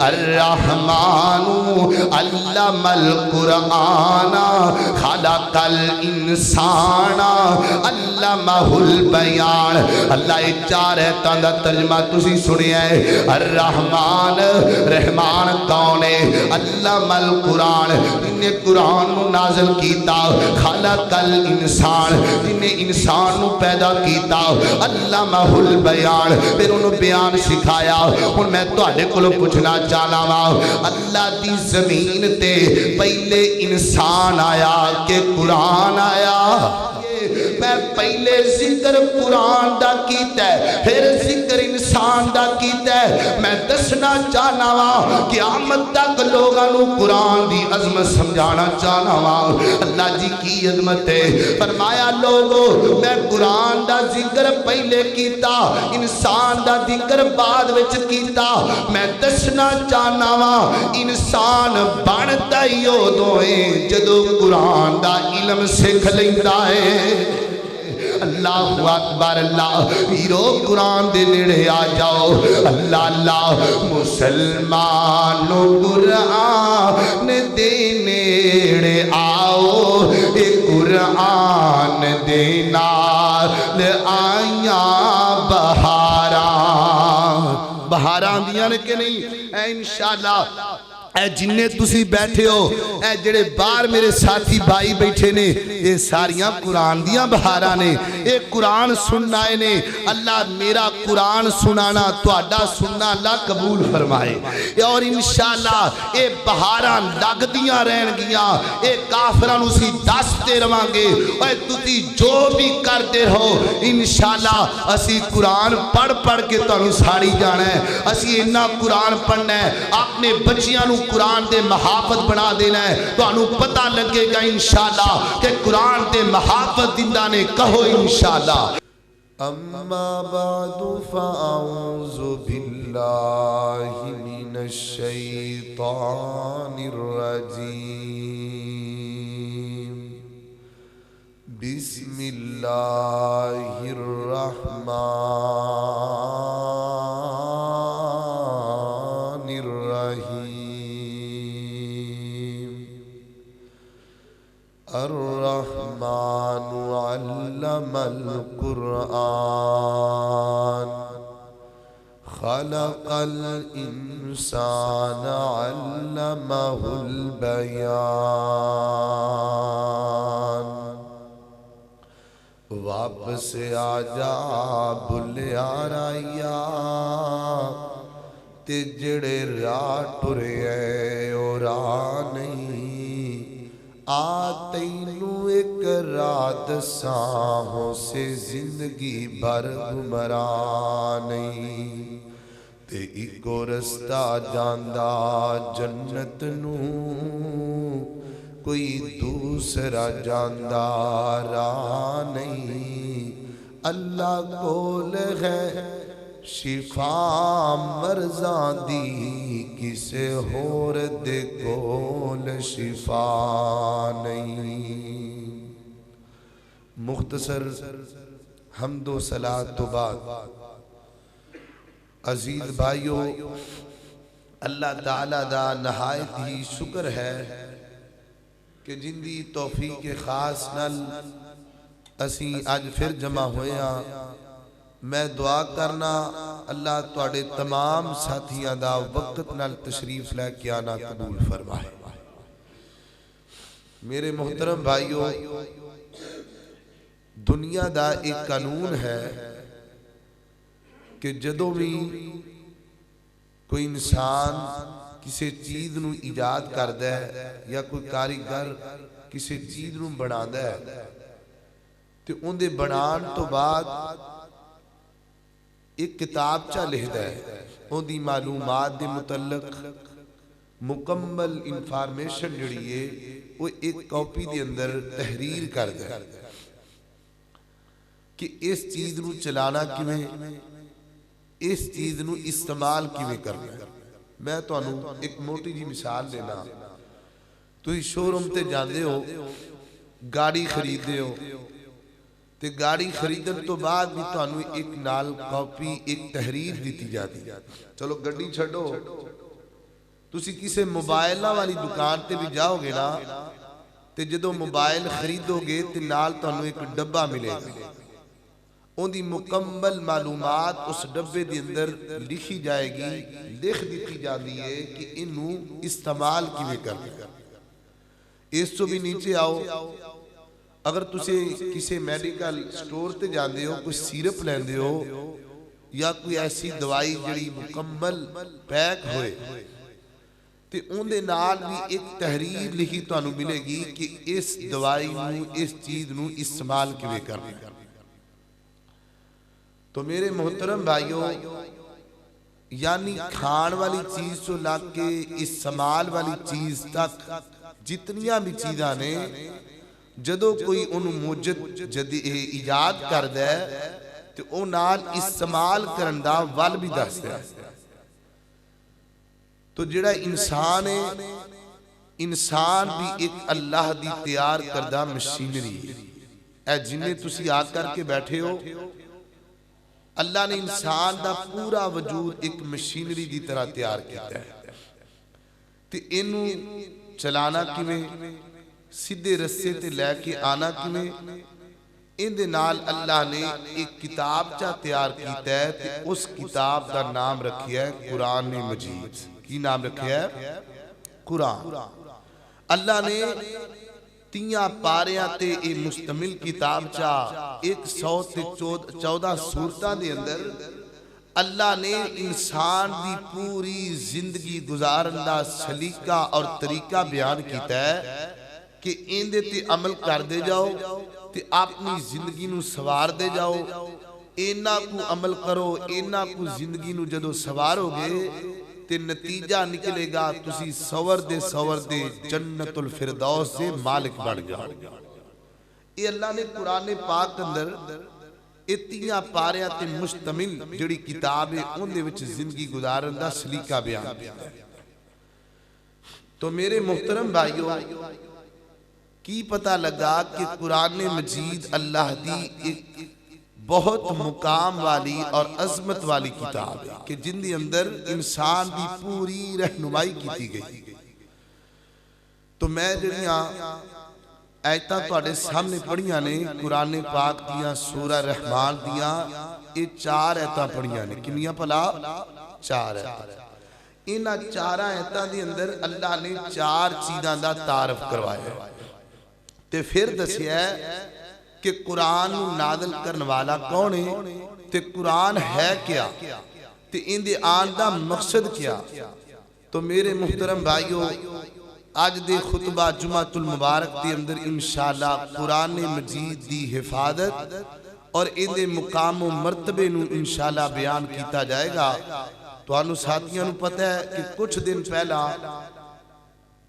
الرحمن علم القرآن خلق الانسان علمہ البیان. اللہ چار ایتاں دا ترجمہ تسی سنیا ہے. الرحمن رحمان کون ہے؟ علم القرآن جن نے قرآن نازل کیتا. خلق الانسان جن نے انسان نو پیدا کیتا. علمہ البیان پھر انہوں بیان سکھایا. ہن میں تواڈے کولوں پوچھنا چاہنا وا اللہ دی زمین تے پہلے انسان آیا کہ قرآن آیا؟ میں پہلے ذکر قرآن دا کیتا ہے پھر ذکر انسان دا کیتا ہے. میں دسنا چاہنا وا قیامت تک لوگاں نو قرآن دی عظمت سمجھانا چاہنا وا. اللہ جی کی عظمت ہے. فرمایا لوگو میں قرآن دا ذکر پہلے کیتا انسان دا ذکر بعد وچ کیتا. میں دسنا چاہنا وا انسان بندا ہی اودوں ہے جدوں قرآن دا علم سکھ لیندا ہے. اللہ اکبر. اللہ پیرو قرآن دے نیڑے آ جاؤ. اللہ اللہ مسلمانوں قرآن دے نیڑے آؤ. اے قرآن دے نال آیاں بہاراں. بہاراں دیاں نے کہ نہیں؟ اے انشاءاللہ اے جننے تسی بیٹھے ہو اے جڑے باہر میرے ساتھی بھائی بیٹھے نے یہ ساریاں قرآن دیاں بہاراں نے. اے قرآن سننا نے. اللہ میرا قرآن سنانا تہاڈا سننا اللہ قبول فرمائے. اور انشاءاللہ اے بہاراں لگ دیاں رہن گیاں. اے کافراں نو سی دستے رواں گے اے تسی جو بھی کرتے رہو انشاءاللہ اسی قرآن پڑھ پڑھ کے تانوں ساڑی جانا ہے. اسی اتنا قرآن پڑھنا ہے اپنے بچیاں نو قرآن دے محافظ بنا دینا ہے. تو انہوں پتہ لگے گا انشاءاللہ کہ قرآن دے محافظ دندہ نے کہو انشاءاللہ. اما بعد فاعوذ باللہ من الشیطان الرجیم. بسم اللہ الرحمن الرحیم. الرحمن علم القرآن خلق الانسان علمہ البیان. واپس آجا بھلیا رائیا تے جڑے راہ ٹرے اے او راہ نہیں. آ تینو ایک رات ساہوں سے زندگی بھر گمراہ نہیں. تے ایکو رستہ جاندہ جنت نو کوئی دوسرا جاندہ راہ نہیں. اللہ کول ہے شفا مرضاں دی کسے ہور دے کول شفا نہیں. مختصر حمد و صلاۃ تو بعد عزیز بھائیو اللہ تعالیٰ دا نہایت ہی شکر ہے کہ جن دی توفیق خاص نال اسی آج پھر جمع ہویا. میں دعا کرنا اللہ تواڈے تمام ساتھیاں دا وقت نال تشریف لے کے آنا قبول فرمائے. میرے محترم بھائیو دنیا دا ایک قانون ہے کہ جدوں بھی کوئی انسان کسی چیز نو ایجاد کردا ہے یا کوئی کاریگر کسی چیز نو بنادا ہے تے اون دے بنان تو بعد ایک کتابچہ لکھدا ہے. اون دی معلومات دے متعلق مکمل انفارمیشن جڑی ہے وہ ایک کاپی دے اندر تحریر کردا ہے کہ اس چیز نو چلانا کیویں اس چیز نو استعمال کیویں کرنا ہے. میں تانوں ایک موٹی جی مثال دینا. تسی شو روم تے جاندے ہو گاڑی خریدتے ہو تے گاڑی خریدن تو بعد بھی تانوں ایک نال کاپی ایک تحریر دیتی جاتی. چلو گڈی چھڈو تسی کسی موبائلاں والی دکان تے بھی جاؤ گے نا تے جدو موبائل خریدو گے تے نال تانوں ایک ڈبہ ملے گا، ان دی مکمل معلومات اس ڈبے دی اندر لکھی جائے گی، لکھ دیتی جاتی ہے کہ انہوں استعمال کیویں کرنا۔ اس تو بھی نیچے آؤ، اگر تسے کسی میڈیکل سٹور تے جاندے ہو، کوئی سیرپ لیندے ہو یا کوئی ایسی دوائی جڑی مکمل پیک ہوئے تے ان دے نال بھی ایک تحریر لکھی تو انہوں ملے گی کہ اس دوائی نو، اس چیز نو استعمال کیویں کرنا۔ تو میرے محترم بھائیوں، یعنی کھان والی چیز تو لگ کے استعمال والی چیز تک جتنیاں بھی چیزاں نے، جدو کوئی انہوں موجد ایجاد کر دے تو او نال استعمال کرن دا ول بھی دس دے۔ تو جڑا انسان ہے، انسان بھی ایک اللہ دی تیار کردہ مشینری ہے۔ اے جنہیں تسی آ کر کے بیٹھے ہو، اللہ نے انسان دا پورا وجود ایک مشینری دی طرح تیار کیتا ہے۔ تو انہوں چلانا کیویں، سیدھے رستے تے لے کے آنا کیویں، ان دے نال اللہ نے ایک کتاب چا تیار کیتا ہے، تے اس کتاب دا نام رکھیا ہے قرآن مجید۔ کی نام رکھیا ہے؟ قرآن۔ اللہ نے 3 پاریاں تے ایک مشتمل کتاب چا 114 سورتاں دے اندر اللہ نے انسان دی پوری زندگی گزارن دا سلیقہ اور طریقہ بیان کیتا ہے کہ ان دے تے عمل کر دے جاؤ تے اپنی زندگی نو سوار دے جاؤ۔ اینا کو عمل کرو، اینا کو زندگی نو جدو سوارو گے تے نتیجہ نکلے گا تسی سور دے جنت الفردوس سے مالک بڑھ جاؤ۔ یہ اللہ نے قرآن پاک اندر اتیاں پاریاں تے مشتمل جڑی کتاب ہے ان دے وچ زندگی گزارن دا سلیقہ بیان کیا ہے۔ تو میرے محترم بھائیوں، کی پتہ لگا کہ قرآن مجید اللہ دی ایک بہت مقام والی اور عظمت والی کتاب ہے کہ جن دی اندر انسان دی پوری رہنمائی کیتی گئی۔ تو میں جڑیاں آیتاں تواڈے سامنے پڑھیاں نے قرآن پاک دیاں سورہ رحمان دیاں، یہ 4 آیتاں پڑھیاں نے۔ کنیاں پلا؟ 4 آیتاں۔ انہاں 4 آیتاں دی اندر اللہ نے 4 چیزاں دا تعارف کروایا ہے تے پھر دسیا ہے کہ قرآن نازل کرن والا کون ہے تے قرآن ہے کیا تے ان دے آن دا مقصد کیا۔ تو میرے محترم بھائیوں، آج دے خطبہ جمعۃ المبارک دے اندر انشاءاللہ قرآن مجید دی حفاظت اور ان دے مقام و مرتبے نو انشاءاللہ بیان کیتا جائے گا۔ تو آنو ساتھیاں نو پتہ ہے کہ کچھ دن پہلا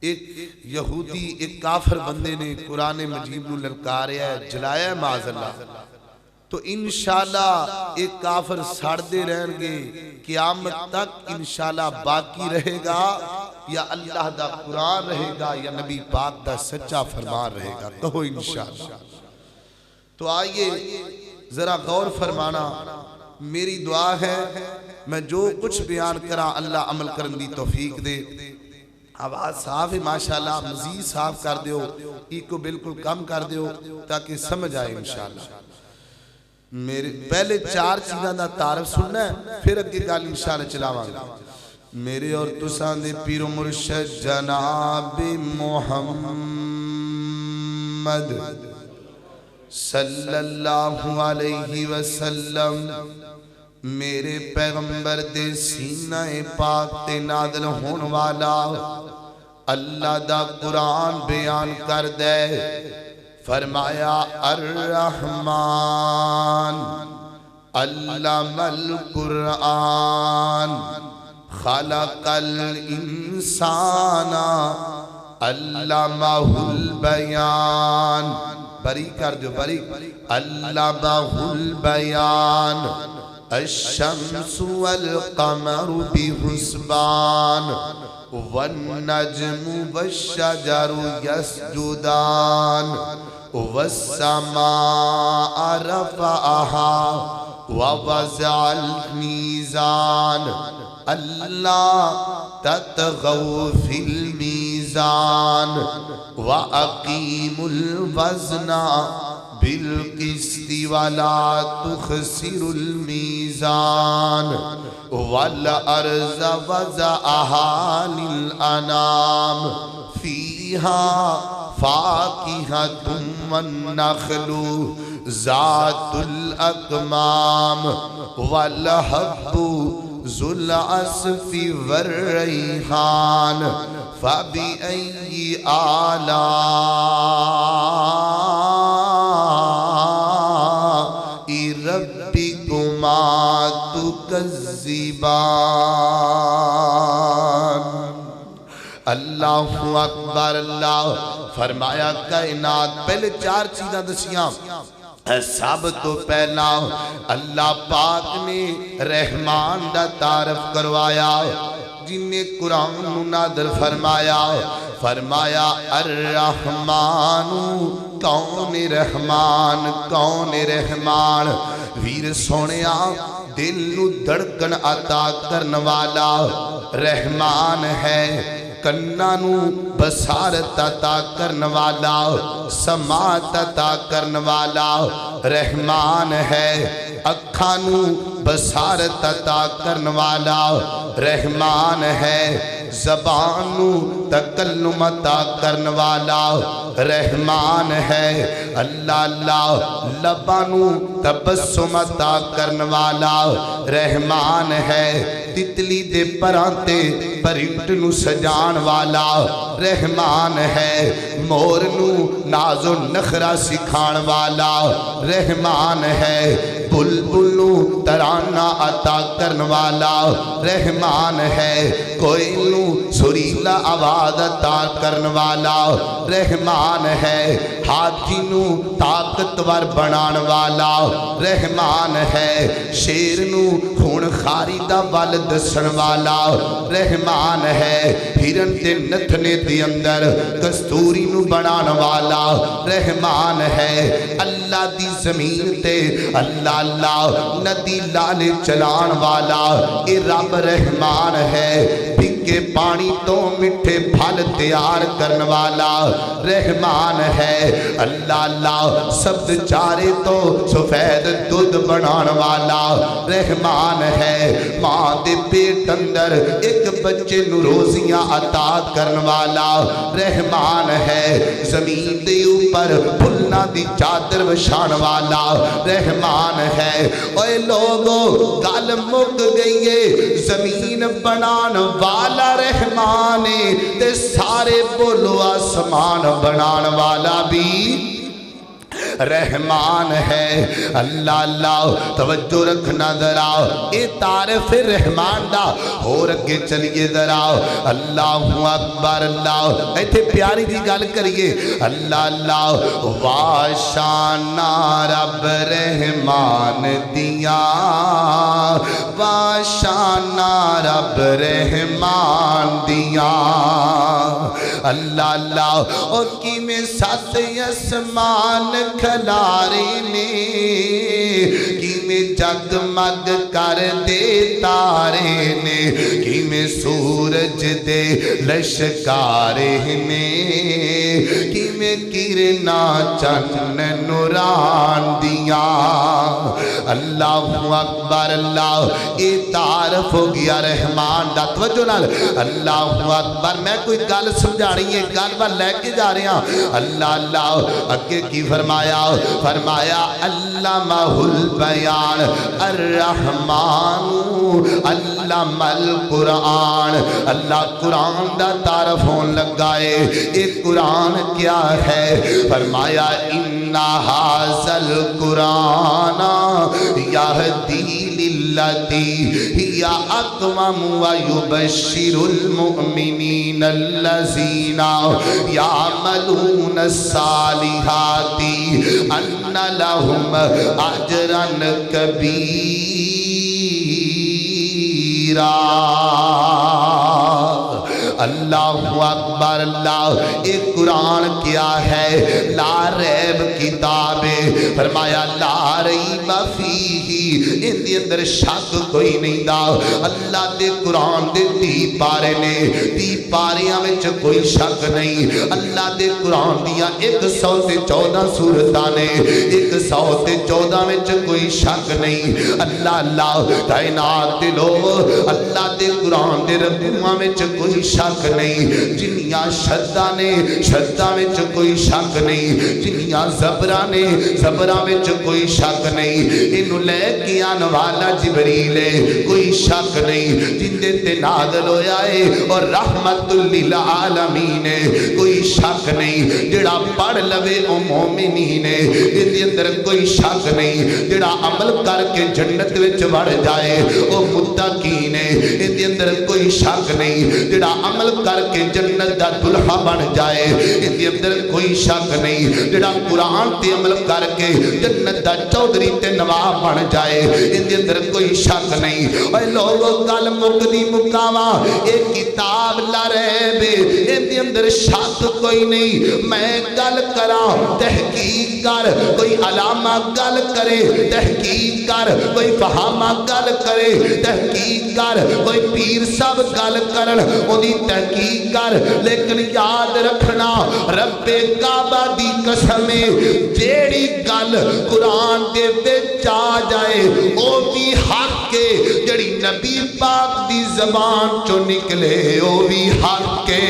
ایک یہودی، ایک کافر بندے نے قرآن مجید نو للکاریا ہے، جلایا ہے معاذ اللہ۔ تو انشاءاللہ ایک کافر ساڑھتے رہیں گے، قیامت تک انشاءاللہ باقی رہے گا، یا اللہ دا قرآن رہے گا یا نبی پاک دا سچا فرمان رہے گا۔ کہو انشاءاللہ۔ تو آئیے ذرا غور فرمانا، میری دعا ہے میں جو کچھ بیان کرا اللہ عمل کرن دی توفیق دے۔ آواز صاف ہے ماشاءاللہ، مزید صاف کر دیو، ایک کو بالکل کم کر دیو تاکہ سمجھ آئے انشاءاللہ۔ میرے پہلے 4 چیزاں دا تعارف سننا ہے، پھر اگے گل انشاءاللہ چلاواں گا۔ میرے اور تساں دے پیر و مرشد جناب محمد صلی اللہ علیہ وسلم، میرے پیغمبر دے سینہ پاک تے نازل ہون والا اللہ دا قرآن بیان کر دے۔ فرمایا الرحمن علم القرآن خلق الانسان علمہ البیان، بری کر دو، بری، علمہ البیان الشمس والقمر بحسبان والنجم والشجر يسجدان والسماء رفعها ووضع الميزان اللہ تطغوا فی المیزان وَأَقِیمُوا الْوَزْنَ بِالْقِسْطِ وَلَا تُخْسِرُوا الْمِيزَانَ وَالْأَرْضَ وَضَعَهَا لِلْأَنَامِ فِيهَا فَاكِهَةٌ وَالنَّخْلُ ذَاتُ الْأَكْمَامِ وَالْحَبُّ ذُو الْعَصْفِ وَالرَّيْحَانُ فَبِأَيِّ آلاءِ رَبِّكُمَا تُكَذِّبَانِ۔ اللہ اکبر۔ اللہ فرمایا کائنات پہلے چار چیزاں دسیاں، سب تو پہلا اللہ پاک نے رحمان دا تعارف کروایا، جن نے قرآن نادر فرمایا الرحمن کون رحمان، کون رحمان، ویر سونیا دل نو دھڑکن عطا کرن والا رحمان ہے، کنانو بصارت عطا کرن والا، سماعت عطا کرن والا رحمان ہے، اکھانو بصارت عطا کرن والا رحمان ہے، زبانو تکلم عطا کرن والا رحمان ہے، اللہ اللہ لبانو تبسم عطا کرن والا رحمان ہے، تتلی دے پرانتے پرنٹ نو سجان والا رحمان ہے، مور نو ناز و نخرہ سکھان والا رحمان ہے، بلبل نو ترانہ عطا کرن والا رحمان ہے، کوئی نو سریلا آواز عطا کرن والا رحمان ہے، ہاتھی نو طاقتور بنان والا رحمان ہے، شیر نو خون خاری دا ول دسن والا رحمان ہے، ہرن تے نتھنے دی اندر کستوری نو بنان والا رحمان ہے، اللہ دی زمین تے اللہ اللہ ندی لالے چلان والا اے رب رحمان ہے، بھگے پانی تو مٹھے پھل تیار کرن والا رحمان ہے، اللہ اللہ سبز چارے تو سفید دودھ بنان والا رحمان ہے، ماں دے پیٹ اندر ایک بچے نو روزیاں عطا کرن والا رحمان ہے، زمین دے اوپر پھلنا دی چادر وچھان والا رحمان ہے، اوے لوگو گل مک گئی ہے، زمین بنان والا رحمان ہے تے سارے بولو آسمان بنان والا بھی رحمان ہے، اللہ اللہ توجہ رکھنا ذرا، اے تعریف رحمان دا ہو رکھے چلیے ذرا، اللہ اکبر، اللہ ایتھے پیاری دی گل کریے، اللہ اللہ واشانا رب رحمان دیا، واشانا رب رحمان دیا، اللہ اللہ اور کی میں ساتھ اسمان کھلارے نے، کی میں جگمگ کر دے تارے نے، کی میں سورج دے لشکارے نے، کی میں کرنا چن نوران دیا، اللہ اکبر، اللہ یہ تعارف ہو گیا رحمان دا، توجہ نال اللہ اکبر، میں کوئی گل سمجھا رہی ہے، گل بار لے کے جا رہے ہیں، اللہ اللہ اگے کی فرمایا علامہ البیان الرحمن علامہ القرآن، اللہ قرآن دا تعارف ہون لگائے، ایک قرآن کیا ہے، فرمایا اِنَّا هَذَا الْقُرْآنَ يَهْدِي لِلَّتِي هِيَ أَقْوَمُ وَيُبَشِّرُ الْمُؤْمِنِينَ الَّذِينَ يَعْمَلُونَ الصَّالِحَاتِ أَنَّ لَهُمْ أَجْرًا كَبِيرًا، اللہ اللہ اکبر اللہ، ایک قرآن کیا ہے؟ لا ریب کتاب ہے، فرمایا لا ریب فیہ، ان دی اندر شک کوئی نہیں دا۔ اللہ دے قرآن دے 30 پارے نے، 30 پاریاں وچ کوئی شک نہیں۔ اللہ دے قرآن دیا 114 سورتاں نے، 114 وچ کوئی شک نہیں۔ اللہ اللہ کائنات دے لوگ، اللہ دے قرآن دے رکوعاں وچ کوئی شک نہیں۔ جنیاں شداں نے، شداں وچ کوئی شک نہیں۔ جنیاں زبراں نے، زبراں وچ کوئی شک نہیں۔ اینو لے کے آن والا جبریل ہے، کوئی شک نہیں۔ جندے تے نازل ہویا ہے اور رحمت للعالمین ہے، کوئی شک نہیں۔ جڑا پڑھ لوے او مومنین ہے، ان دے اندر کوئی شک نہیں۔ جڑا عمل کر کے جنت وچ وڑ جائے او متقین ہے، ان دے اندر کوئی شک نہیں۔ جڑا عمل کر کے جنت دا دلہا بن جائے، ان دے اندر کوئی شک نہیں۔ جڑا قرآن تے عمل کر کے جنت دا چودھری تے نواب بن جائے، ان دے اندر کوئی شک نہیں۔ اے لوگو گل مکدی مکاوا، ایک کتاب لا رہے بے، ان دے اندر شک کوئی نہیں۔ میں گل کرا تحقیق کر، کوئی علامہ گل کرے تحقیق کر، کوئی فہامہ گل کرے تحقیق کر، کوئی پیر صاحب گل کرن اودی تحقیق کر، لیکن یاد رکھنا رب کعبہ دی قسم جیڑی گل قرآن دے وچ آ جائے او بھی حق کے، جڑی نبی پاک دی زبان چو نکلے او بھی حق کے۔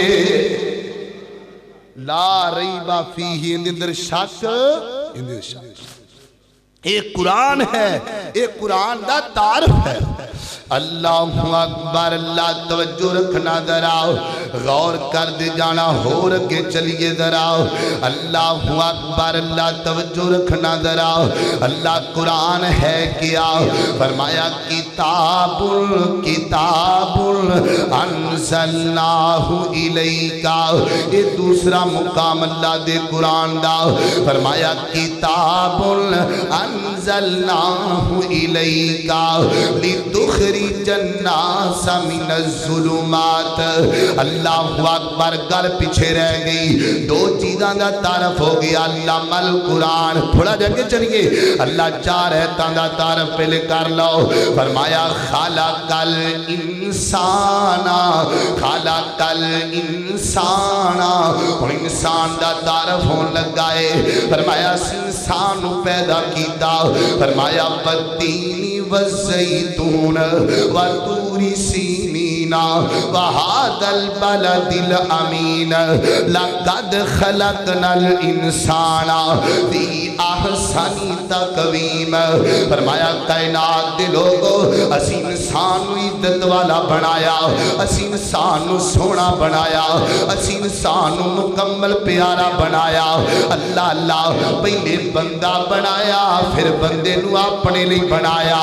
لا ریب فیہ، ان دے اندر شک، ان دے شک۔ ایک قرآن ہے، ایک قرآن دا تعارف ہے۔ اللہ اکبر اللہ، توجہ رکھنا ذرا، غور کر دے جانا، ہو رکے چلیے ذرا۔ اللہ اکبر اللہ، توجہ رکھنا ذرا۔ اللہ قرآن ہے کیا؟ فرمایا کتاب کتاب انزلناہ الیکا، یہ دوسرا مقام اللہ دے قرآن دا۔ فرمایا کتاب انزلناہ الیکا لتخرج الناس من الظلمات۔ اللہ اکبر، گل پیچھے رہ گئی، دو چیزاں دا تعارف ہو گیا۔ علم القرآن، تھوڑا جگہ چلیے، اللہ چار ایتاں دا تعارف پہلے کر لو۔ فرمایا خلق الانسان، خلق الانسان، اور انسان دا تعارف ہون لگا ہے۔ فرمایا انسان پیدا کیتا، فرمایا والتین والزیتون وطور سینین وہذا البلد الامین لقد خلقنا الانسان فی احسن تقویم۔ فرمایا کائنات دے لوگو، اسی انسان نو عزت والا بنایا، اسی انسان نو سونا بنایا، اسی انسان نو مکمل پیارا بنایا۔ اللہ اللہ، پہلے بندہ بنایا، پھر بندے نو اپنے لئی بنایا۔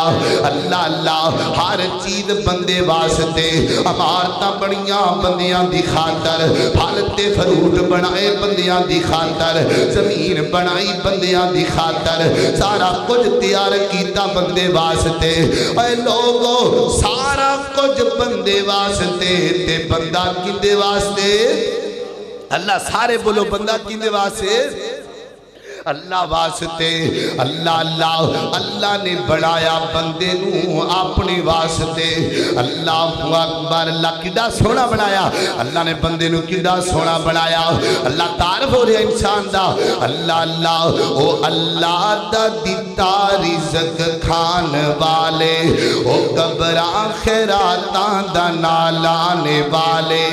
اللہ اللہ، ہر چیز بندے واسطے، عمارتاں بنیاں بندیاں دی خاطر، پھل تے فروٹ بنائے بندیاں دی خاطر، زمین بنائی بندیاں دی خاطر، سارا کچھ تیار کیتا بندے واسطے۔ اے لوگو، سارا کچھ بندے واسطے، تے بندہ کندے واسطے؟ اللہ، سارے بولو بندہ کندے واسطے؟ اللہ واسطے۔ اللہ اللہ، اللہ نے بڑھایا بندے نو اپنے واسطے۔ اللہ اکبر، اللہ کڈا سونا بنایا، اللہ نے بندے نو کڈا سونا بنایا۔ اللہ تعارف ہو رہا انسان دا۔ اللہ اللہ، او اللہ دا دیتا رزق کھان والے، او قبراں خیراتاں دا نالانے والے،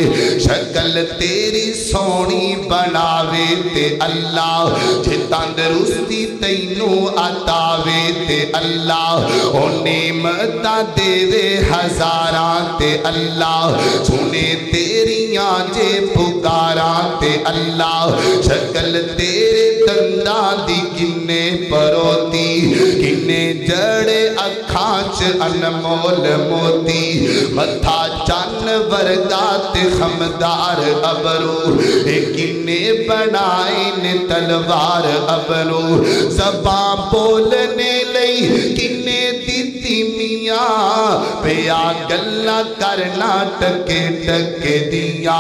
شکل تیری سونی بناوے تے اللہ، جھتا تندرستی تینو عطاوے تے اللہ، او نعمتاں دے ہزاراں تے اللہ، سنے تیریاں جے پکاراں تے اللہ، شکل تیرے دنداں دی کنے پروتی، کنے جڑے اکھاں چ انمول موتی، متھا چن ورگا تے خمدار ابرو، کنے بنائے نے تلوار ابرو، زباں بولنے لئی کنے دیتی میاں پیا گلا کرنا ٹکے ٹکے دیا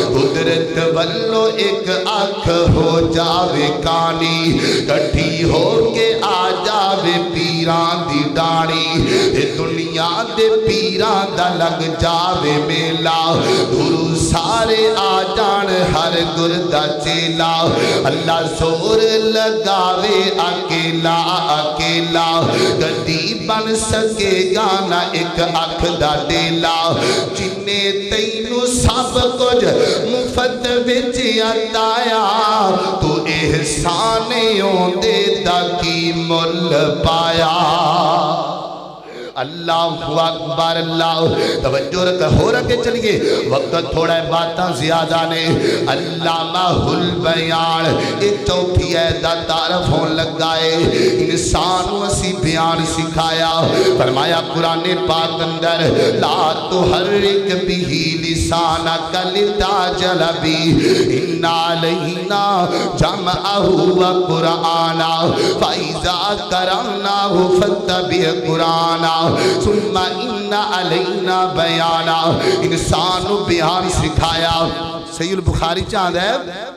قدرت ولو ایک اکھ ہو جاوے کانی کٹھی ہو کے آ جاوے پیران دی ڈاڑی دنیا دے پیران دا لگ جاوے میلا گرو سارے آ جان ہر گردہ چیلا اللہ زور لگاوے اکیلا اکیلا گدی بن سکے گا نہ ایک اکھ دا ڈیلا جننے تینو سب کچھ مفت وچ عطایا تو احسانیوں دے دا کی مل پایا اللہ اکبر اللہ توجہ رکھ ہو رکھے چلیے وقت تھوڑا ہے باتاں زیادہ نے علامہ البیان ایک چوتھی ہے دا تعرف ہون لگائے انسان وسی بیان سکھایا فرمایا قرآن پاک اندر لا تحرک بھی لسانک لتعجل بھی ان علینا جمعہ وقرآنا فَإِذَا قَرَأْنَاهُ فَاتَّبِعْ قُرْآنَا ثم ان علینا بیانا انسان نو بیان سکھایا صحیح البخاری چاہتا ہے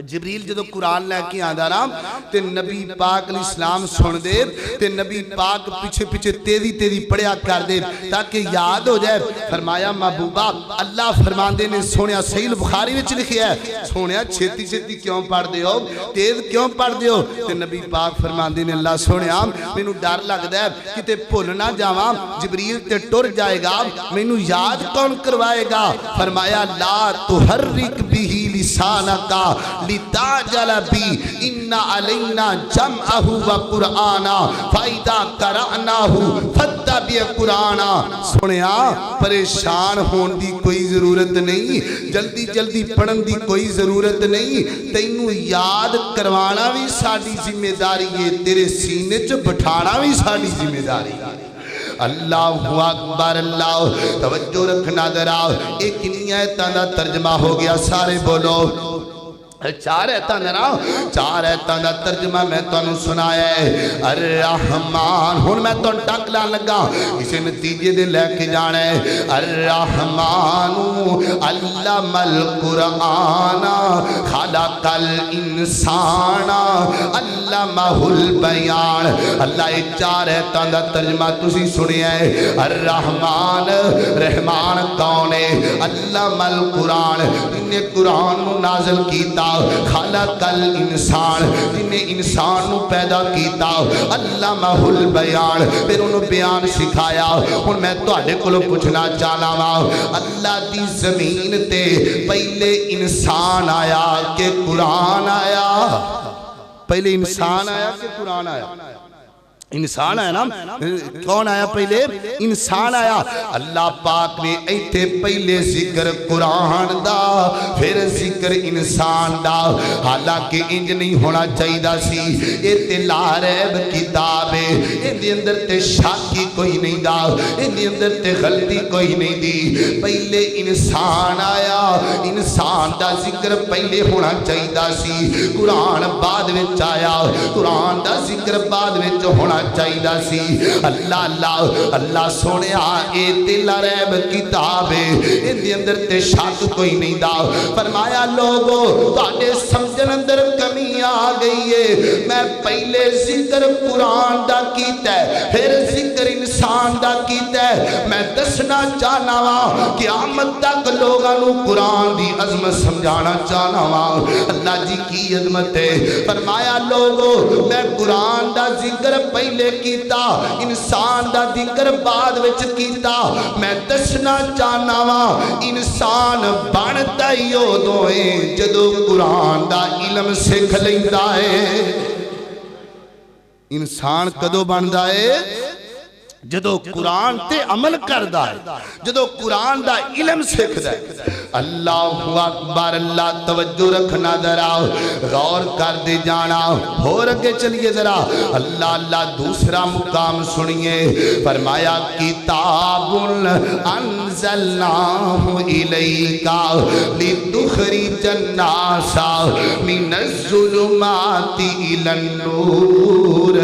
جبریل جدو قرآن لے کے آدھا رام تے نبی پاک علیہ السلام سن دے تے نبی پاک پیچھے پیچھے تیزی تیزی پڑھیا کر دے تاکہ یاد ہو جائے فرمایا محبوبہ اللہ فرماندے نے سونیا صحیح البخاری وچ لکھیا ہے سونیا چھتی چھتی کیوں پڑھ دے ہو تیز کیوں پڑھ دے ہو تے نبی پاک فرماندے نے اللہ سونیا مینوں ڈر لگدا ہے کہ تے بھول نہ جاواں جبریل تے ٹر جائے گا مینوں یاد کون کروائے گا فرمایا لا تحرک بھی لسانک لتعجل بھی ان علینا جمعہ وقرآنا فَإِذَا قَرَأْنَاهُ فَاتَّبِعْ قُرْآنَا سنیا پریشان ہون دی کوئی ضرورت نہیں جلدی جلدی پڑھن دی کوئی ضرورت نہیں تینوں یاد کروانا بھی ساڑی ذمہ داری ہے تیرے سینے چ بٹھانا بھی ساڑی ذمہ داری ہے اللہ اکبر اللہ توجہ رکھنا ذرا ایک کنی آیتاں دا ترجمہ ہو گیا سارے بولو چار ایتاں دا ترجمہ میں تانوں سنایا ہے الرحمن ہن میں تانوں ٹک لان لگا اسے نتیجے دے لے کے جانا ہے الرحمن علم القرآن خلق الانسان علمہ البیان اللہ چار ایتاں دا ترجمہ تسی سنیا ہے الرحمن رحمان کون ہے علم القرآن انہیں قرآن نازل کیتا خلق الانسان جنہیں انسان نو پیدا کیتا علامہ البیان پھر انہوں بیان سکھایا ہن میں تواڈے کولوں پوچھنا چاہنا وا اللہ دی زمین تے پہلے انسان آیا کہ قرآن آیا پہلے انسان آیا کہ قرآن آیا انسان آیا نا کون آیا پہلے انسان آیا اللہ پاک نے ایتھے پہلے ذکر قرآن دا پھر ذکر انسان دا حالانکہ انج نہیں ہونا چاہیدہ سی ایتھے لا ریب کتاب ہے اندے اندر تے شاکی کوئی نہیں دا اندے اندر تے غلطی کوئی نہیں دی پہلے انسان آیا انسان دا ذکر پہلے ہونا چاہیدہ سی قرآن بعد وچ آیا قرآن دا ذکر بعد وچ ہونا چاہیدہ سی اللہ اللہ اللہ سونے آئے دل ریب کتاب ہے ان دی اندر تے شک کوئی نہیں دا فرمایا لوگو تاڑے سمجھن اندر کمی آ گئی ہے میں پہلے ذکر قرآن دا کیتا ہے پھر ذکر انسان دا کیتا ہے میں دسنا چاہنا وا قیامت تک لوگانو قرآن دی عظمت سمجھانا چاہنا وا اللہ جی کی عظمت ہے فرمایا لوگو میں قرآن دا ذکر پہلے کیتا انسان دا ذکر بعد وچ کیتا میں دسنا چاہنا وا انسان بنتا ہی ادوں ہے جدو قرآن دا علم سکھ لیندا ہے انسان کدو بندا ہے جدو قرآن تے عمل کردا ہے جدو قرآن دا علم سکھدا ہے اللہ اکبر اللہ توجہ رکھنا ذرا غور کر دے جانا اور اگے چلیے ذرا اللہ اللہ دوسرا مقام سنیے فرمایا کتاب انزلناہ الیکا لتخرج الناس من الظلمات الی النور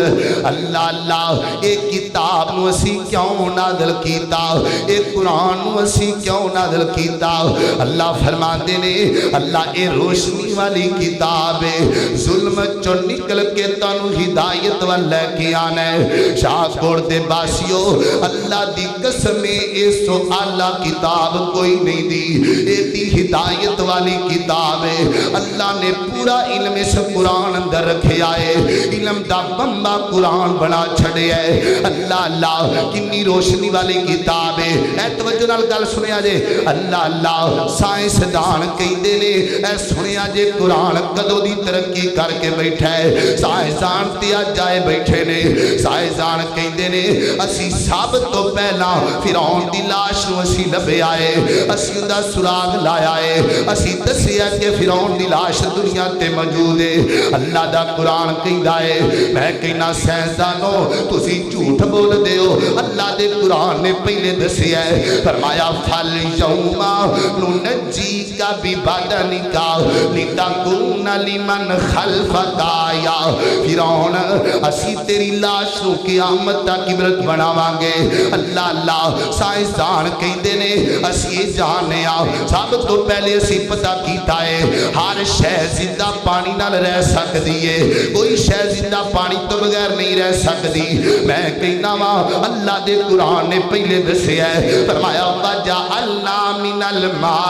اللہ اللہ ایک کتاب نو اسی کیوں نازل کیتا ایک قرآن نو اسی کیوں نازل کیتا اللہ فرماتے نے اللہ اے روشنی والی کتاب ہے ظلم چو نکل کے تانو ہدایت والے کی آنے شاہ کوڑ دے باسیو اللہ دی قسمیں اے سو اللہ کتاب کوئی نہیں دی اے دی ہدایت والی کتاب ہے اللہ نے پورا علم اس قرآن اندر رکھے آئے علم دا بمبا قرآن بنا چھڑے ہے اللہ اللہ کنی روشنی والی کتاب ہے اے توجہ نال گل سنیا جے اللہ اللہ سائنس دان کئی دے لے اے سنیا جے قرآن کدو دی ترقی کر کے بیٹھا ہے سائنس دان تیا جائے بیٹھے نے سائنس دان کئی دے نے اسی سب تو پہلا فرعون دی لاش نو اسی لبے آئے اسی اندہ سراغ لایا ہے اسی دسیا کہ فرعون دی لاش دنیا تے موجود ہے اللہ دا قرآن کہیں دائے میں کہنا سائنسدانو تسی جھوٹ بول دے ہو اللہ دے قرآن نے پہلے دسیا ہے فرمایا فل یوما ننجی کا ببدنی کا لتکون لمن خلفک آیا فرعون اسی تیری لاش نو قیامت تک عبرت بناواں گے اللہ اللہ سائنسدان کہندے نے اسی جانے آ سب تو پہلے اسی پتہ کیتا ہے ہر شے زندہ پانی نال رہ سکدی ہے کوئی شے زندہ پانی تو بغیر نہیں رہ سکدی میں کہنا وا اللہ دے قرآن نے پہلے دسیا ہے فرمایا وجعلنا من الماء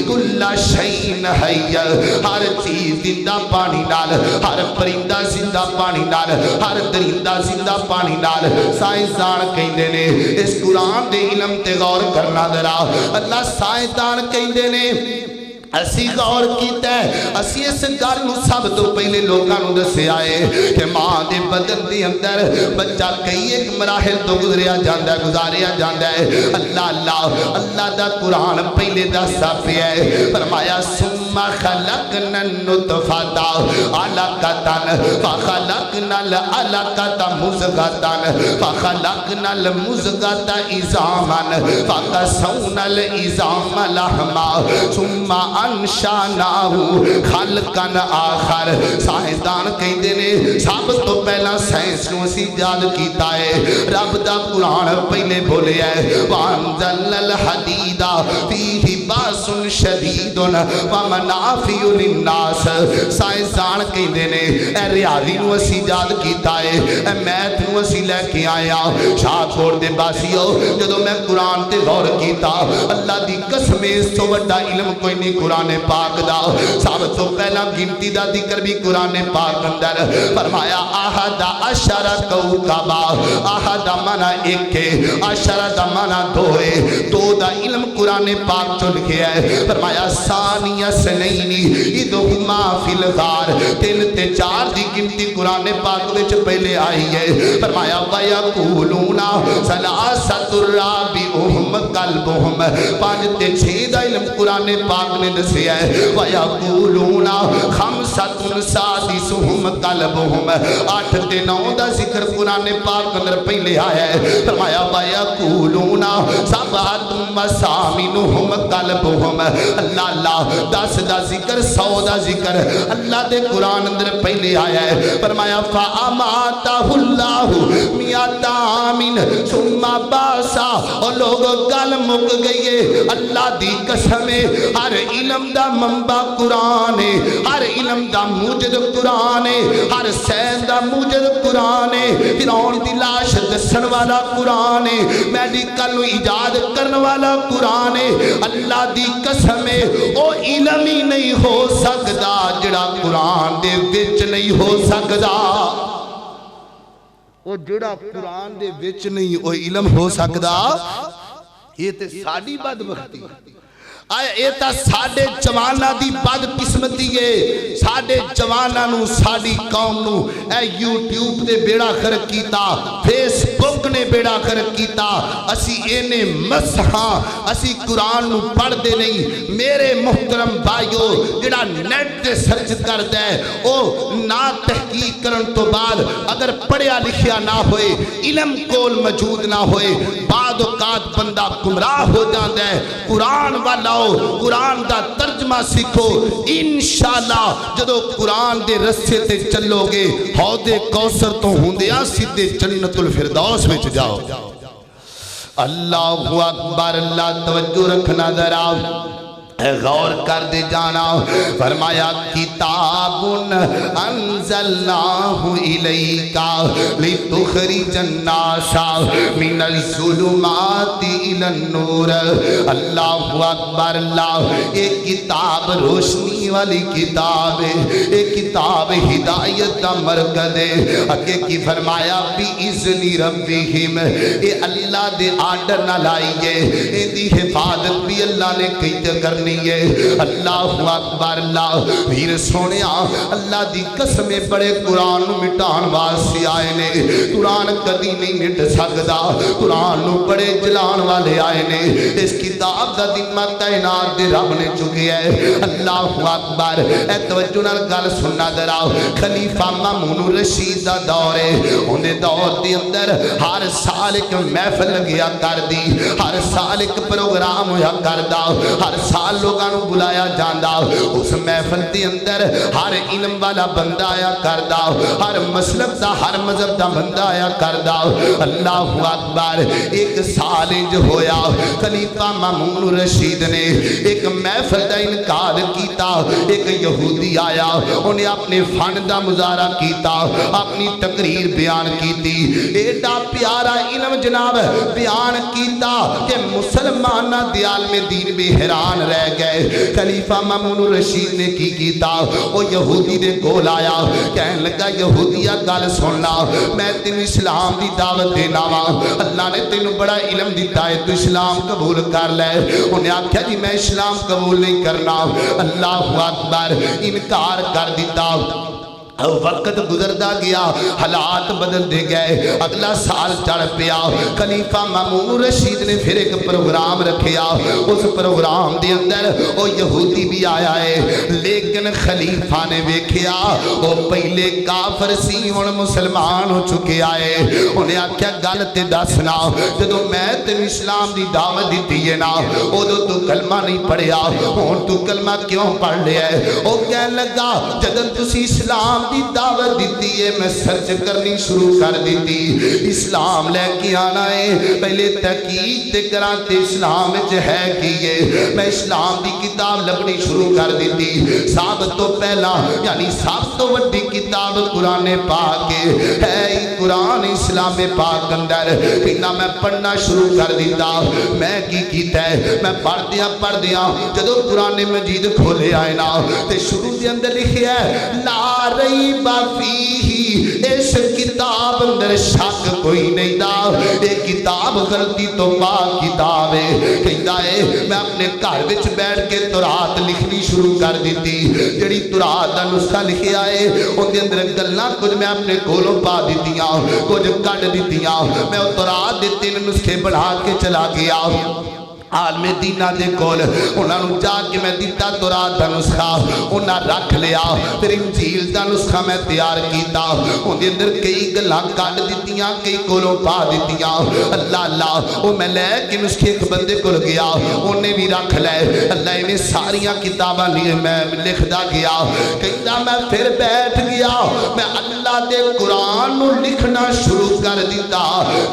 کل شیء حی ہر چیز زندہ پانی نال ہر پرندہ زندہ پانی نال ہر درندہ زندہ پانی نال سائنسدان کہندے نے اس قرآن دے علم تے غور کرنا ذرا اللہ سائنسدان کہندے نے اسی غور کیتا ہے اسی اس گل نو سب تو پہلے لوگاں نو دسے آئے کہ ماں دے بدن دے اندر بچہ کئی ایک مراحل تو گزاریا جاندا ہے اللہ اللہ اللہ دا قرآن پہلے دسدا پیا ہے فرمایا ثم خلقنا النطفہ علقۃ فخلقنا العلقۃ مضغۃ فخلقنا المضغۃ عظاما فکسونا العظام لحما ثم انشاناہو خلقن آخر سائنسدان کہندے نے سب تو پہلا سائنس نو اسی یاد کیتا ہے رب دا قرآن پہلے بولے ہے وانزل الحدید فیہ باس شدید ومنافع للناس سائنسدان کہندے نے اے ریاضی نو اسی یاد کیتا ہے اے میتھ نو اسی لے کے آیا شاہ کوڑ دے باسیو جدو میں قرآن تے غور کیتا اللہ دی قسم اس تو بڑا علم کوئی نہیں قرآن پاک دا سب تو پہلا گنتی دا ذکر بھی قرآن پاک اندر فرمایا احد عشر کوکبا احد منا ایک ہے عشر دا منا دو ہے دو دا علم قرآن پاک چل گیا ہے فرمایا ثانی اثنینی اذہما فی الغار تین تے چار دی گنتی قرآن پاک وچ پہلے آئی ہے فرمایا وَيَقُولُونَ ثَلَاثَةُ رَابِعُهُمْ قَلْبُهُمْ پانچ تے چھ دا علم قرآن پاک نے دسیا ہے وَيَقُولُونَ خَمْسَةٌ سَادِسُهُمْ قَلْبُهُمْ آٹھ تے نو دا ذکر قرآن پاک اندر پہلے آیا ہے فرمایا وَيَقُولُونَ سَبْعَةٌ وَثَامِنُهُمْ قَلْبُهُمْ اللہ اللہ دس دا ذکر سو دا ذکر اللہ دے قرآن اندر پہلے آیا ہے فرمایا فَأَمَاتَهُ اللَّهُ مِئَةَ عَامٍ ثُمَّ بَعْثَهُ اور لوگ گل مک گئی ہے اللہ دی قسم ہر علم دا منبع قرآن ہے ہر علم دا موجد قرآن ہے ہر سین دا موجد قرآن ہے فرعون دی لاش دسن والا قرآن ہے میڈیکل نو ایجاد کرن والا قرآن ہے اللہ دی قسم ہے او علم ہی نہیں ہو سکدا جڑا قرآن دے وچ نہیں ہو سکدا او جڑا قرآن دے وچ نہیں او علم ہو سکدا یہ تے ساڈی بدبختی یہ تو ساڈے جواناں دی بدقسمتی ہے ساڈے جواناں نو ساڈی قوم نو اے یوٹیوب تے بیڑا غرق کیتا فیس بک نے بیڑا غرق کیتا اسی اینے مسحاں اسی قرآن نو پڑھ دے نہیں میرے محترم بھائیو جڑا نیٹ تے سرچ کر دے او نا تحقیق کرن تو بعد اگر پڑھیا لکھیا نہ ہوئے علم کول موجود نہ ہوئے بعد اوقات بندہ گمراہ ہو جاندا ہے قرآن والا قرآن دا ترجمہ سیکھو انشاءاللہ جدو قرآن دے رسے تے چلو گے حوض کوثر تو ہوندیاں سیدھے جنت الفردوس وچ جاؤ اللہ اکبر اللہ توجہ رکھنا ذرا غور کر دے جانا فرمایا کتاب انزلناہ الیکا لتخرج الناس من الظلمات الی النور اللہ اکبر اللہ ایک کتاب روشنی والی کتاب ہے ایک کتاب ہدایت کا مرکز ہے اگے کی فرمایا بِإِذْنِ رَبِّهِمْ اے اللہ دے آرڈر نہ لائیے ان دی حفاظت بھی اللہ نے کیتے کرنی اللہ اکبر اللہ پھر سونیا اللہ دی قسم بڑے قرآن مٹان واسطے آئے نے قرآن کدی نہیں مٹ سکدا قرآن بڑے جلان والے آئے نے اس کتاب دا ذمہ کائنات دے رب نے چکیا ہے اللہ اکبر اے توجہ نال گل سننا ذرا خلیفہ مامون رشید دا دور ہے اونے دور دے اندر ہر سال ایک محفل لگیا کر دی ہر سال ایک پروگرام ہویا کردا ہر سال لوگاں نو بلایا جاندا اس محفل دے اندر ہر علم والا بندہ آیا کردا ہر مسلک دا ہر مذہب دا بندہ آیا کردا اللہ اکبر ایک سال انج ہویا خلیفہ مامون رشید نے ایک محفل دا انکار کیتا ایک یہودی آیا انہیں اپنے فن دا مظاہرہ کیتا اپنی تقریر بیان کیتی ایڈا پیارا علم جناب بیان کیتا کہ مسلمانہ دی عالم دین بھی حیران رہ گئے خلیفہ مامون رشید نے کی کیتا وہ یہودی دے کول آیا کہنے لگا یہودیہ گل سننا میں تینوں اسلام دی دعوت دینا وا اللہ نے تینوں بڑا علم دیتا ہے تو اسلام قبول کر لے انہیں آکھیا جی میں اسلام قبول نہیں کرنا اللہ اکبر انکار کر دیتا وقت گزردا گیا حالات بدل دے گئے اگلا سال چڑھ پیا خلیفہ مامون رشید نے پھر ایک پروگرام رکھیا اس پروگرام دے اندر وہ یہودی بھی آیا ہے لیکن خلیفہ نے ویکھیا وہ پہلے کافر سی ہن مسلمان ہو چکے آئے انہیں آکھیا گل تے دسنا جدوں میں تینوں اسلام دی دعوت دتی ہے نا اودوں تو کلمہ نہیں پڑھیا ہن تو کلمہ کیوں پڑھ لیا ہے وہ کہنے لگا جدوں تسی اسلام دی دعوت دیتی ہے میں سرچ کرنی شروع کر دیتی اسلام لے کے آنا ہے پہلے تحقیق تے کراتے اسلام وچ ہے کیے میں اسلام دی کتاب لبنی شروع کر دیتی سب تو پہلا یعنی سب تو وڈی کتاب قرآن پاک ہے قرآن اسلام پاک اندر کنا میں پڑھنا شروع کر دیتا میں کی کیتا ہے میں پڑھ دیا جدو قرآن مجید کھولے آئے نا تے شروع دے اندر لکھیا ہے لا ریب فیہ اس کتاب اندر شک کوئی نہیں دا ایک کتاب غلطی تو پاک کتاب ہے کہندا ہے میں اپنے گھر وچ بیٹھ کے تورات لکھنی شروع کر دیتی جڑی تورات دا نسخہ لکھیا ہے اون دے اندر گلاں کچھ میں اپنے کولوں پا دتیاں کچھ کڈ دتیاں میں او تورات دے 3 نسخے بنا کے چلا گیا عالم دینہ دے کول انہاں نوں جا کے میں دیتا تورات دا نسخہ انہاں رکھ لیا پھر انجیل دا نسخہ میں تیار کیتا ان دے اندر کئی گلاں کڈ دتیاں کئی کولوں پا دتیاں اللہ اللہ او میں لے کے نسخے ایک بندے کول گیا انہیں بھی رکھ لے اللہ نے ساریاں کتاباں لیے میں لکھدا گیا کہندا میں پھر بیٹھ گیا میں اللہ دے قرآن نوں لکھنا شروع کر دیتا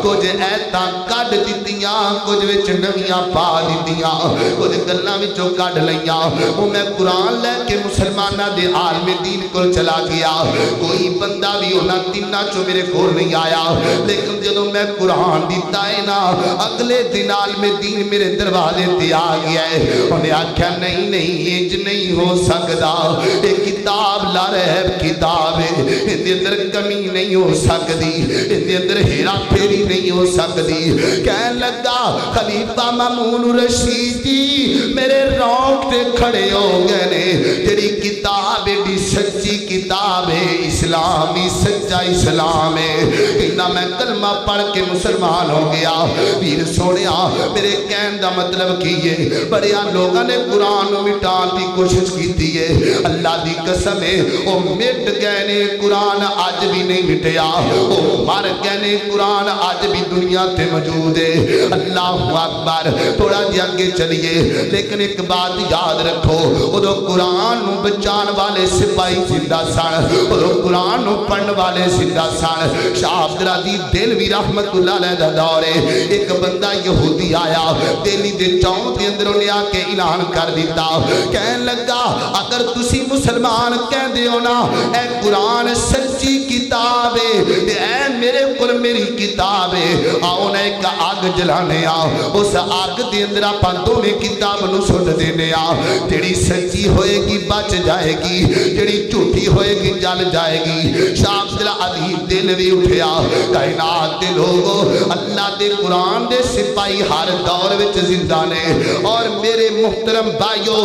کچھ ایتاں کڈ دتیاں کچھ وچ نویاں پا دیتیاں کچھ گلاں وچوں کڈ لیاں او میں قرآن لے کے مسلماناں دے عالم دین کول چلا گیا کوئی بندہ بھی انہاں تیناں چوں میرے کول نہیں آیا لیکن جدوں میں قرآن دیتا ہے نا اگلے دن عالم دین میرے دروازے تے آ گیا ہے انہیں آکھیا نہیں نہیں انج نہیں ہو سکدا یہ کتاب لا ریب کتاب ہے اندر کمی نہیں ہو سکتی، اندر اندر ہیرا پھیری نہیں ہو سکتی۔ کہنے لگا خلیفہ مامون رشید جی میرے رونگٹے کھڑے ہو گئے نے، تیری کتاب ایڈی سچی کتاب ہے، اسلامی سچا اسلام ہے، کہنا میں کلمہ پڑھ کے مسلمان ہو گیا۔ پیر سونیا میرے کہن دا مطلب کیے بڑیا لوگاں نے قرآن مٹان دی کوشش کیتی ہے، اللہ دی قسم ہے او مٹ گئے نے، قرآن آج بھی نہیں مٹیا، او مر گئے نے، قرآن آج بھی دنیا تے موجود ہے۔ اللہ اکبر، تھوڑا جی آگے چلیے، لیکن ایک بات یاد رکھو، ادو قرآن نو بچان والے سپاہی زندہ سن، ادو قرآن نو پڑھن والے زندہ سن۔ شاہ عبدالعزیز دہلوی رحمت اللہ علیہ دا دور ہے، ایک بندہ یہودی آیا دہلی دے چاؤں دے اندر انہیں آ کے اعلان کر دیتا، کہنے لگا اگر تسی مسلمان کہہ دیو نا اے قرآن سچی کتاب ہے، اے میرے پر میری کتاب ہے، آؤ نا ایک آگ جلانے آ، اس آگ دے اندر پانتوں میں کتاب نو سٹ دینے آ، جڑی سچی ہوئے گی بچ جائے گی، جڑی جھوٹی ہوئے گی جل جائے گی۔ شاہ عبدالعزیز دہلوی اٹھیا، کائنات دے لوگو اللہ دے قرآن دے سپاہی ہر دور وچ زندہ نے، اور میرے محترم بھائیو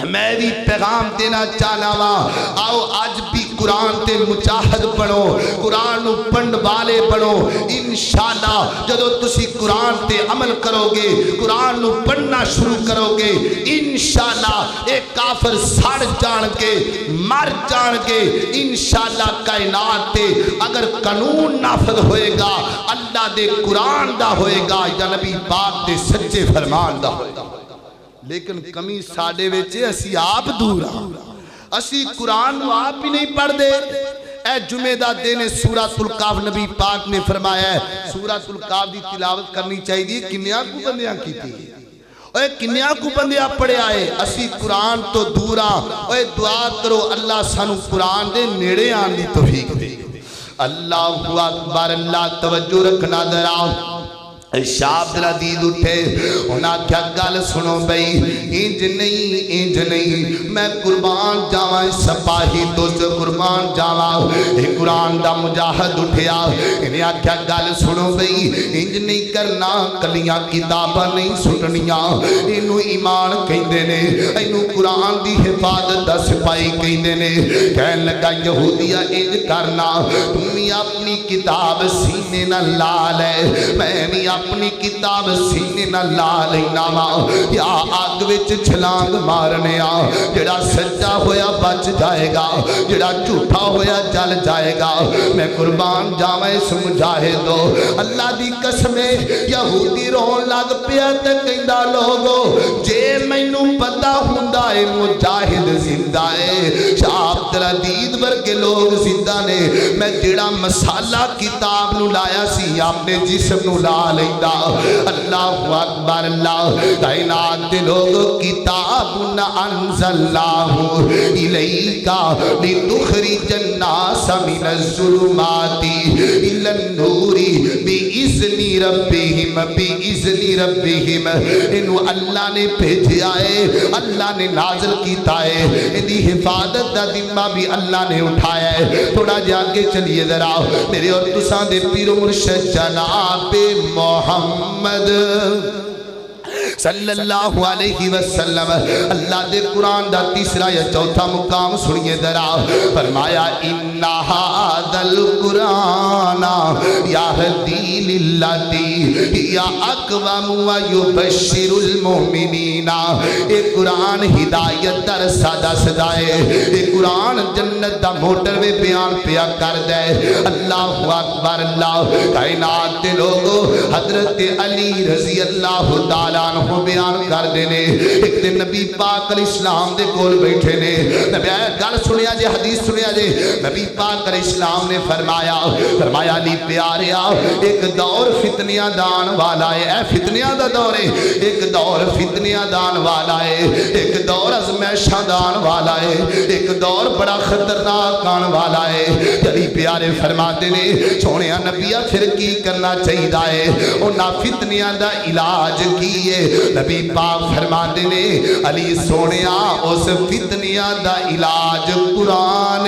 میں بھی پیغام دینا چاہنا وا، آؤ آج بھی قرآن تے مجاہد بنو، قرآن نو پڑھن والے بنو، انشاءاللہ جدو تسی قرآن تے عمل کرو گے، قرآن نو پڑھنا شروع کرو گے، انشاءاللہ ایک کافر سڑ جان کے مر جان کے، انشاءاللہ کائنات تے اگر قانون نافذ ہوئے گا اللہ دے قرآن دا ہوئے گا یا نبی پاک دے سچے فرمان دا ہوئے گا۔ لیکن کمی ساڑے ویچے اسی آپ دورا، اسی قرآن نو آپ ہی نہیں پڑھ دے۔ اے جمعہ دا دینے سورۃ القاف نبی پاک نے فرمایا ہے سورۃ القاف دی تلاوت کرنی چاہیے، کنیاں کو بندیاں کی تھی، اے کنیاں کو بندیاں پڑھے آئے، اسی قرآن تو دورا، اے دعا کرو اللہ سانو قرآن دے نیڑے آن دی توفیق دے۔ اللہ اکبر، اللہ توجہ رکھنا ذرا۔ شاہ عبدالعزیز اٹھے، انہاں کیا گل سنو بھئی، انج نہیں میں قربان جاواں سپاہی تو سے قربان جاواں۔ ایک قرآن دا مجاہد اٹھیا، انہاں کیا گل سنو بھئی، انج نہیں کرنا، کلیاں کتاباں نہیں سٹنیاں، انہوں ایمان کہندے نے، انہوں قرآن دی حفاظت دا سپاہی کہندے نے۔ کہنے لگا یہودیہ انج کرنا، تمہیں اپنی کتاب سینے نہ لالے، میں بھی اپنی کتاب سینے نہ لا لینا وا، یا آگ وچ چھلانگ مارنے آ، جڑا سچا ہویا بچ جائے گا، جڑا جھوٹا ہویا جل جائے گا۔ میں قربان جاواں اس مجاہدو، اللہ دی قسم یہودی رون لگ پیا تے کہندا لوگو جے مینوں پتہ ہوندا اے مجاہد زندہ اے، شاہ عبدالعزیز ورگے لوگ زندہ نے، میں جڑا مسالہ کتاب نو لایا سی اپنے جسم نو لا لے۔ اللہ اکبر، اللہ کائنات دے لوگ کتاب انزلناہ الیک لتخرج الناس من الظلمات الی النور باذن ربہم، انہوں اللہ نے بھیجا ہے، اللہ نے نازل کیتا ہے، اندی حفاظت دا ذمہ بھی اللہ نے اٹھایا ہے۔ تھوڑا جا کے چلیے ذرا میرے اور تساں دے پیر و مرشد جناب محمد صلی اللہ علیہ وسلم، اللہ دے قرآن دا تیسرا یا چوتھا مقام سنیے ذرا، فرمایا ان ھذا القرآن یہدی للتی ہی اقوم ویبشر المؤمنین۔ اے قرآن ہدایت دا رسہ دسدا ہے، اے قرآن جنت دا موٹر وے بیان پیا کر دے۔ اللہ اکبر، اللہ کائنات دے لوگو حضرت علی رضی اللہ تعالیٰ عنہ بیان کر دینے، ایک دن نبی پاک علیہ السلام دے کول بیٹھے نے، نبی گل سنیا جے، حدیث سنیا جے، نبی پاک علیہ السلام نے فرمایا علی پیاریا ایک دور فتنیاں دان والا ہے، اے فتنیاں دا دور ہے، ایک دور فتنیاں دان والا ہے، ایک دور ازمیشہ دان والا ہے، ایک دور بڑا خطرناک آن والا ہے۔ علی پیارے فرماتے نے سونیا نبیہ پھر کی کرنا چاہیے، انہاں فتنیاں دا علاج کیے۔ نبی پاک فرماتے نے علی سونیا اس فتنیاں دا علاج قرآن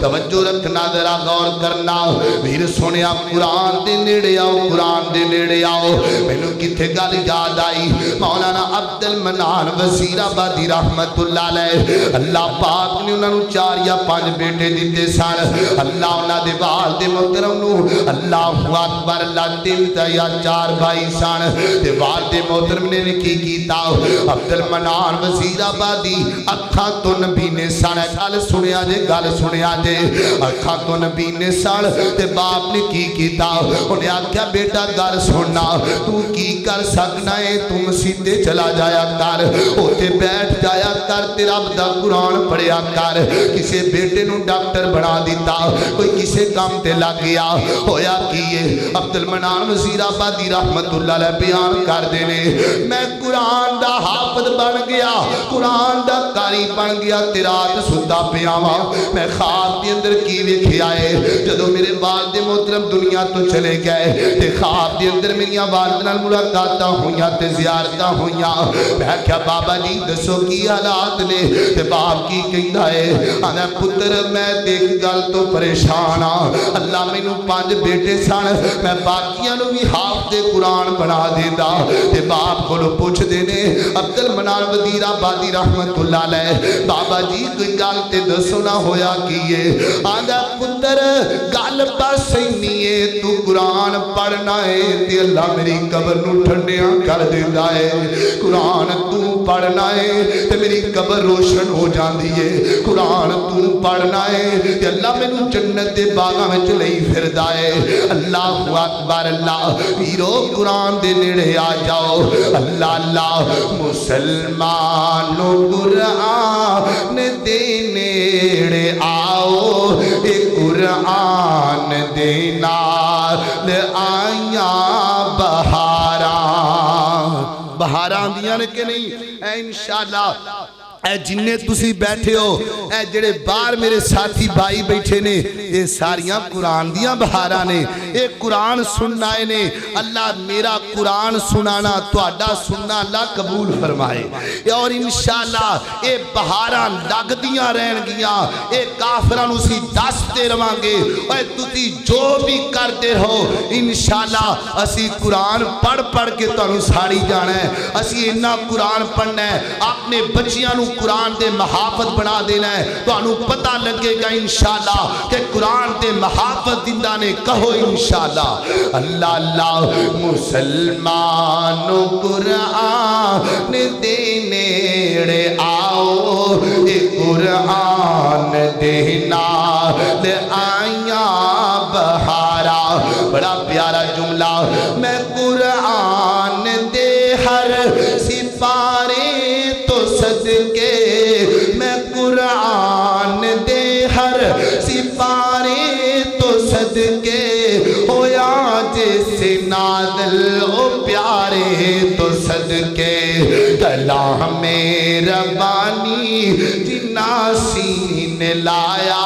توجہ رکھنا ذرا غور کرنا ویر سونیا قرآن دے نیڑے آؤ قرآن دے نیڑے آؤ مینوں کتھے گل یاد آئی مولانا عبد المنان وزیر آبادی رحمت اللہ علیہ اللہ پاک نے انہوں 4 یا 5 بیٹے دیتے سن اللہ انہاں دے والد محترم نو اللہ اکبر اللہ 3 یا 4 بھائی سن تے والد محترم نے کی کیتا عبد المنان وزیر آبادی اکھاں تو نبی نے سن گل سنیا جے اکھاں تو نبی نے سن تے باپ نے کی کیتا انہیں آکھیا بیٹا گل سننا تو کی کر سکنا ہے تو مسجد چلا جایا کر اوتے بیٹھ جایا کر تے رب دا قرآن پڑھیا کر کسے بیٹے نو ڈاکٹر بنا دیتا کوئی کسے کام تے لگ گیا ہویا کیے عبد المنان وزیر آبادی رحمت اللہ علیہ بیان کر دینے میں قرآن دا حافظ بن گیا قرآن دا قاری بن گیا تے رات ستا پیاواں میں خواب دے اندر کی ویکھیا ہے جدوں میرے والد محترم دنیا تو چلے گئے تے خواب دے اندر میریاں والد نال ملاقاتاں ہویاں تے زیارتاں ہویاں میں کہا بابا جی دسو کی حالات نے تے باپ کی کہندا ہے آندا پتر میں دیکھ گل تو پریشان ہاں اللہ مینوں 5 بیٹے سن میں باقیاں نوں بھی حافظ قرآن بنا دیندا تے باپ کولوں پوچھ دینے عبد المنان وزیر آبادی رحمت اللہ علیہ بابا جی کوئی گل تے دسو نہ ہویا کیے آندا پتر گل بس اینی ہے تو قرآن پڑھنا ہے تے اللہ میری قبر نو ٹھنڈیاں کر دیندا ہے قرآن تو پڑھنا ہے تے میری قبر روشن ہو جاندی ہے قرآن تو پڑھنا ہے تے اللہ مینوں جنت دے باغاں وچ لئی پھردا ہے اللہ اکبر اللہ ویرو قرآن دے نیڑے آ جاؤ اللہ اللہ مسلمانوں قرآن دے نیڑے آؤ اے قرآن دے نال آیاں بہاراں دیاں نے کہ نہیں اے انشاءاللہ اے جنہیں تسی بیٹھے ہو اے جڑے باہر میرے ساتھی بھائی بیٹھے نے یہ ساریاں قرآن دیاں بہاراں نے اے قرآن سننا نے اللہ میرا قرآن سنانا تہاڈا سننا اللہ قبول فرمائے اور انشاءاللہ اے بہاراں لگ دیاں رہن گیاں اے کافراں نوں سی دستے رہاں گے اے تسی جو بھی کرتے ہو انشاءاللہ اسی قرآن پڑھ کے تانوں ساڑی جانا ہے اسی انہاں قرآن پڑھنا ہے اپنے بچیاں نوں قرآن دے محافظ بنا دینا ہے تو انہوں پتہ لگے گا انشاءاللہ کہ قرآن دے محافظ دیندہ نے کہو انشاءاللہ اللہ اللہ مسلمانوں قرآن دے نیڑے آؤ اے قرآن دینا دے آیاں بہارا بڑا پیارا جملہ میں قرآن دے ہر سپارے صدقے میں قرآن دے ہر سپارے تو صدقے ہویا جیسے نادل او پیارے تو صدقے کلام ربانی جنا سین لایا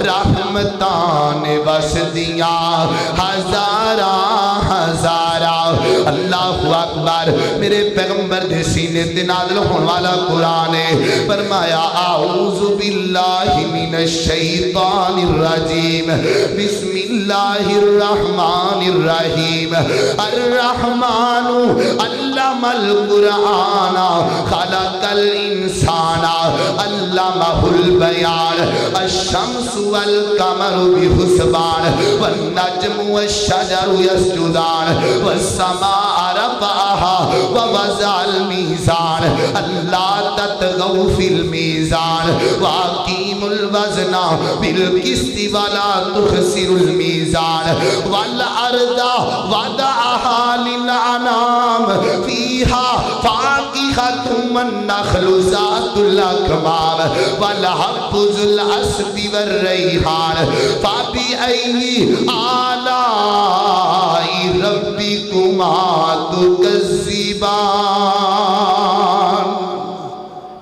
رحمتان وسدیاں ہزارہ اللہ اکبر میرے پیغمبر دے سینے تے نازل ہونے والا قرآن ہے فرمایا اعوذ باللہ من الشیطان الرجیم بسم اللہ الرحمن الرحیم الرحمن علم القرآن خلق الانسان علمہ البیان الشمس والقمر بحسبان والنجم والشجر يسجدان والسماء رفعها ووضع الميزان ألا تطغوا في الميزان وأقيموا الوزن بالقسط ولا تخسروا الميزان والأرض وضعها للأنام فيها فاكهة والنخل ذات الأكمام والحب ذو العصف والريحان فبأي آلاء ربكما تكذبان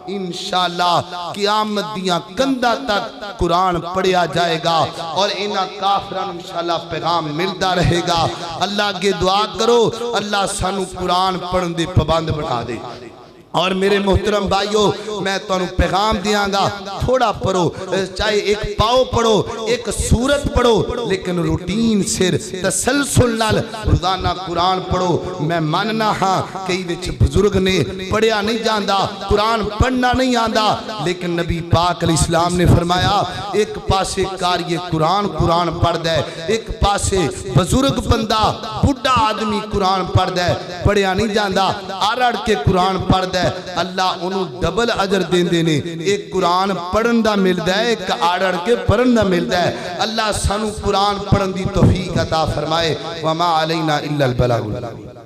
انشاءاللہ قیامت دیاں کندہ تک قرآن پڑھیا جائے گا اور انہاں کافران انشاءاللہ پیغام ملتا رہے گا اللہ کے دعا کرو اللہ سانو قرآن پڑھن دے پابند بنا دے اور میرے محترم بھائیو میں تو پیغام دیاں گا تھوڑا پڑھو چاہے ایک پاؤ پڑھو ایک سورت پڑھو لیکن روٹین سر تسلسل نال روزانہ قرآن پڑھو میں ماننا ہاں کئی وچ بزرگ نے پڑھیا نہیں جاندا قرآن پڑھنا نہیں آندا لیکن نبی پاک علیہ السلام نے فرمایا ایک پاسے کاری قرآن پڑھ دے ایک پاسے بزرگ بندہ بڑھا آدمی قرآن پڑھ دے پڑھیا نہیں جاندا آرڑ کے قرآن پڑھ دے اللہ انہوں ڈبل اجر دین دینے ایک قرآن پڑھن دا مل دے ایک آڑڑ کے پڑھن دا مل دے اللہ سانو قرآن پڑھن دی توفیق عطا فرمائے وما علینا الا البلاغ